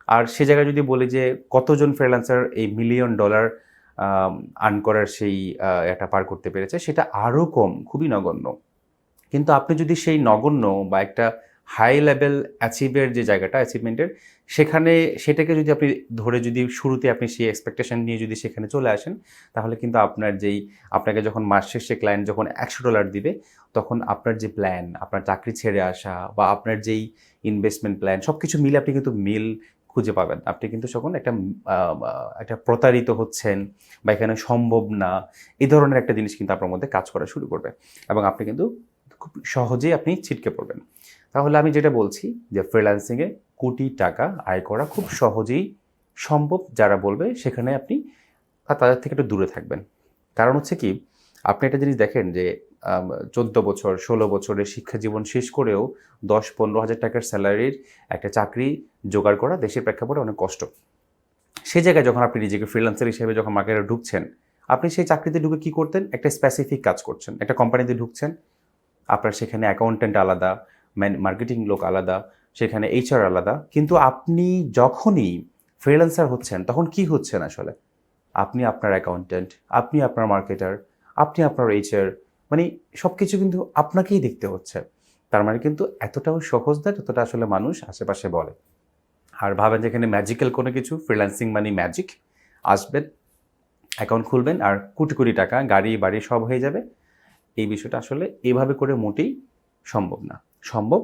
আর সে জায়গায় যদি বলি যে কতজন ফ্রিল্যান্সার এই মিলিয়ন ডলার আর্ন করার সেই এটা পার করতে পেরেছে, সেটা আরও কম, খুবই নগণ্য। কিন্তু আপনি যদি সেই নগণ্য বা একটা হাই লেভেল অ্যাচিভের যে জায়গাটা অ্যাচিভমেন্টের, সেখানে সেটাকে যদি আপনি ধরে যদি শুরুতে আপনি সেই এক্সপেকটেশন নিয়ে যদি সেখানে চলে আসেন, তাহলে কিন্তু আপনার যেই আপনাকে যখন মাস শেষে ক্লায়েন্ট যখন $100 দিবে, তখন আপনার যে প্ল্যান, আপনার চাকরি ছেড়ে আসা বা আপনার যেই ইনভেস্টমেন্ট প্ল্যান সব কিছু মিলে আপনি কিন্তু মিল খুঁজে পাবেন। আপনি কিন্তু তখন একটা প্রতারিত হচ্ছেন বা এখানে সম্ভব না, এই ধরনের একটা জিনিস কিন্তু আপনার মধ্যে কাজ করা শুরু করবে এবং আপনি কিন্তু খুব সহজেই আপনি ছিটকে পড়বেন। তাহলে আমি যেটা বলছি যে ফ্রিল্যান্সিংয়ে কোটি টাকা আয় করা খুব সহজেই সম্ভব, যারা বলবে সেখানে আপনি তাদের থেকে একটু দূরে থাকবেন। কারণ হচ্ছে কি, আপনি একটা জিনিস দেখেন যে 14 বছর 16 বছরের শিক্ষা জীবন শেষ করেও 10-15 হাজার টাকার স্যালারির একটা চাকরি জোগাড় করা দেশের প্রেক্ষাপটে অনেক কষ্ট। সেই জায়গায় যখন আপনি নিজেকে ফ্রিল্যান্সার হিসেবে যখন মার্কেটে ঢুকছেন, আপনি সেই চাকরিতে ঢুকে কী করতেন? একটা স্পেসিফিক কাজ করছেন, একটা কোম্পানিতে ঢুকছেন, আপনার সেখানে অ্যাকাউন্ট্যান্ট আলাদা, মার্কেটিং লোক আলাদা, সেখানে এইচআর আলাদা। কিন্তু আপনি যখনই ফ্রিল্যান্সার হচ্ছেন, তখন কি হচ্ছেন আসলে? আপনি আপনার অ্যাকাউন্ট্যান্ট, আপনি আপনার মার্কেটার, আপনি আপনার এইচআর, মানে সব কিছু কিন্তু আপনাকেই দেখতে হচ্ছে। তার মানে কিন্তু এতটাও সহজ না যতটা আসলে মানুষ আশেপাশে বলে। আর ভাবেন যে এখানে ম্যাজিক্যাল কোনো কিছু, ফ্রিল্যান্সিং মানে ম্যাজিক। আসবেন, অ্যাকাউন্ট খুলবেন আর কোটি, কোটি টাকা, গাড়ি, বাড়ি সব হয়ে যাবে। এই বিষয়টা আসলে এভাবে করে মোটেই সম্ভব না। সম্ভব